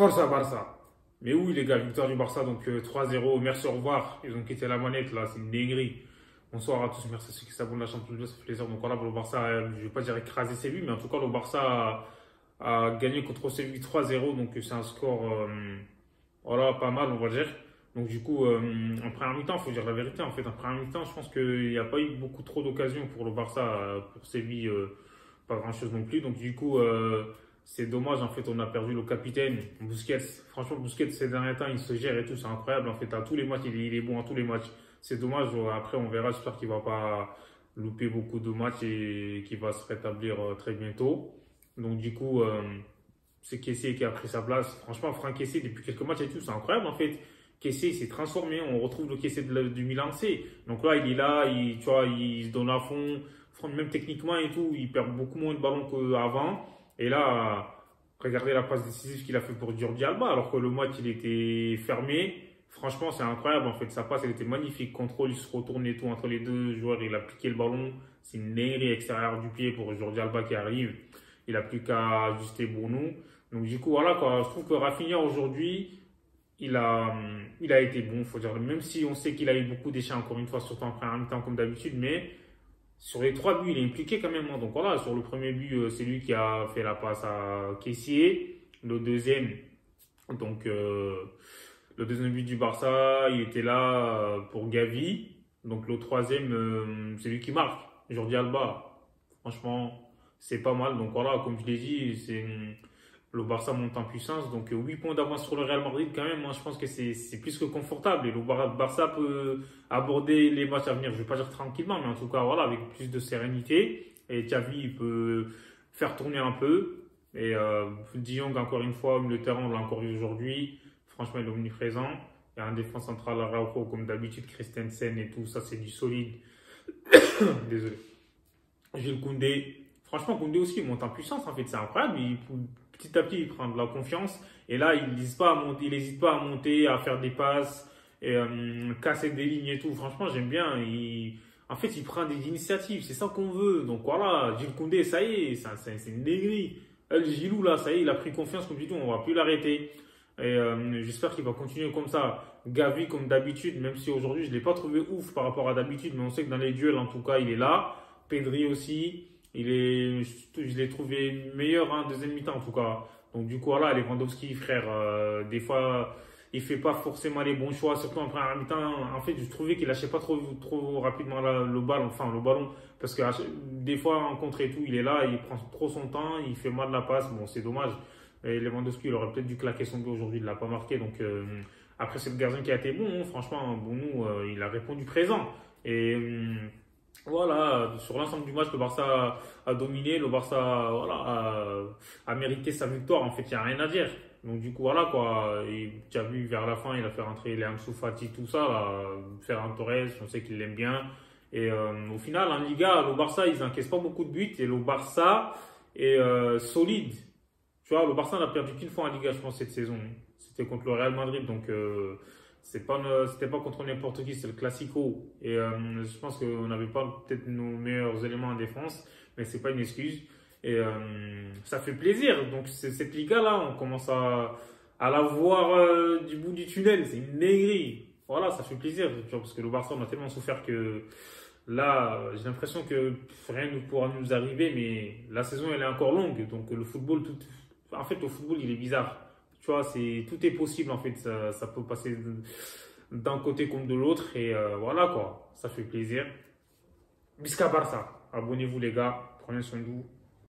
Forza Barça. Mais oui, les gars, victoire du Barça, donc 3-0. Merci, au revoir. Ils ont quitté la manette, là, c'est une dinguerie. Bonsoir à tous, merci à ceux qui s'abonnent à la chaîne, ça fait plaisir. Donc voilà, pour le Barça, je ne vais pas dire écraser Séville, mais en tout cas, le Barça a gagné contre Séville 3-0. Donc c'est un score, voilà, pas mal, on va dire. Donc du coup, en première mi-temps, il faut dire la vérité. En fait, en première mi-temps, je pense qu'il n'y a pas eu beaucoup trop d'occasions pour le Barça, pour Séville, pas grand-chose non plus. Donc du coup, c'est dommage. En fait, on a perdu le capitaine, Busquets. Franchement, Busquets, ces derniers temps, il se gère et tout, c'est incroyable. En fait, à tous les matchs, il est bon à tous les matchs. C'est dommage. Après, on verra. J'espère qu'il ne va pas louper beaucoup de matchs et qu'il va se rétablir très bientôt. Donc du coup, c'est Kessié qui a pris sa place. Franchement, Franck Kessié, depuis quelques matchs et tout, c'est incroyable en fait. Kessié, il s'est transformé. On retrouve le Kessié du Milan C. Donc là, il est là, tu vois, il se donne à fond. Même techniquement et tout, il perd beaucoup moins de ballons qu'avant. Et là, regardez la passe décisive qu'il a fait pour Jordi Alba, alors que le match, il était fermé. Franchement, c'est incroyable en fait. Sa passe, elle était magnifique. Contrôle, il se retourne et tout entre les deux joueurs. Il a piqué le ballon. C'est une dinguerie extérieure du pied pour Jordi Alba qui arrive. Il n'a plus qu'à ajuster pour nous. Donc du coup, voilà quoi. Je trouve que Rafinha aujourd'hui, il a été bon, faut dire. Même si on sait qu'il a eu beaucoup d'échecs encore une fois, surtout en première mi-temps comme d'habitude, mais sur les trois buts, il est impliqué quand même, hein. Donc voilà, sur le premier but, c'est lui qui a fait la passe à Kessié. Le deuxième, donc le deuxième but du Barça, il était là pour Gavi. Donc le troisième, c'est lui qui marque, Jordi Alba. Franchement, c'est pas mal. Donc voilà, comme je l'ai dit, le Barça monte en puissance. Donc 8 points d'avance sur le Real Madrid quand même. Moi, je pense que c'est plus que confortable. Et le Barça peut aborder les matchs à venir. Je ne vais pas dire tranquillement, mais en tout cas, voilà, avec plus de sérénité. Et Xavi, il peut faire tourner un peu. Et De Jong, encore une fois, le terrain, on l'a encore eu aujourd'hui. Franchement, il est omniprésent. Il y a un défense central à Araujo, comme d'habitude, Christensen et tout. Ça, c'est du solide. Désolé. Jules Koundé. Franchement, Koundé aussi, il monte en puissance. En fait, c'est incroyable. Petit à petit, il prend de la confiance. Et là, il n'hésite pas à monter, à faire des passes, et, casser des lignes et tout. Franchement, j'aime bien. En fait, il prend des initiatives. C'est ça qu'on veut. Donc voilà, Jules Koundé, ça y est, c'est une dinguerie. Le Gilou, là, ça y est, il a pris confiance, comme je dis, on ne va plus l'arrêter. Et j'espère qu'il va continuer comme ça. Gavi, comme d'habitude, même si aujourd'hui, je ne l'ai pas trouvé ouf par rapport à d'habitude, mais on sait que dans les duels, en tout cas, il est là. Pedri aussi. Je l'ai trouvé meilleur en deuxième mi-temps en tout cas. Donc du coup, voilà, Lewandowski, frère, des fois, il fait pas forcément les bons choix, surtout en première mi-temps. En fait, je trouvais qu'il lâchait pas trop rapidement le ballon, parce que des fois, en contre et tout, il est là, il prend trop son temps, il fait mal la passe. Bon, c'est dommage. Et Lewandowski, il aurait peut-être dû claquer son but aujourd'hui, il l'a pas marqué. Donc après, c'est le gardien qui a été bon, hein. Franchement, Bounou, il a répondu présent. Et voilà, sur l'ensemble du match, le Barça a dominé, le Barça voilà, a mérité sa victoire. En fait, il n'y a rien à dire. Donc, du coup, voilà quoi. Et tu as vu vers la fin, il a fait rentrer les Ansu Fati, tout ça, là, Ferran Torres, on sait qu'il l'aime bien. Et au final, en Liga, le Barça, ils n'encaissent pas beaucoup de buts et le Barça est solide. Tu vois, le Barça n'a perdu qu'une fois en Liga, je pense, cette saison. C'était contre le Real Madrid, donc c'était pas contre n'importe qui, c'est le Classico. Et je pense qu'on n'avait pas peut-être nos meilleurs éléments en défense, mais c'est pas une excuse. Et ça fait plaisir. Donc cette Liga-là, on commence à la voir du bout du tunnel. C'est une dinguerie. Voilà, ça fait plaisir, tu vois, parce que le Barça, on a tellement souffert que là, j'ai l'impression que rien ne pourra nous arriver, mais la saison, elle est encore longue. Donc le football, en fait, le football, il est bizarre. Tu vois, tout est possible en fait. Ça peut passer d'un côté comme de l'autre. Et voilà quoi. Ça fait plaisir. Bisca Barça. Abonnez-vous les gars. Prenez soin de vous.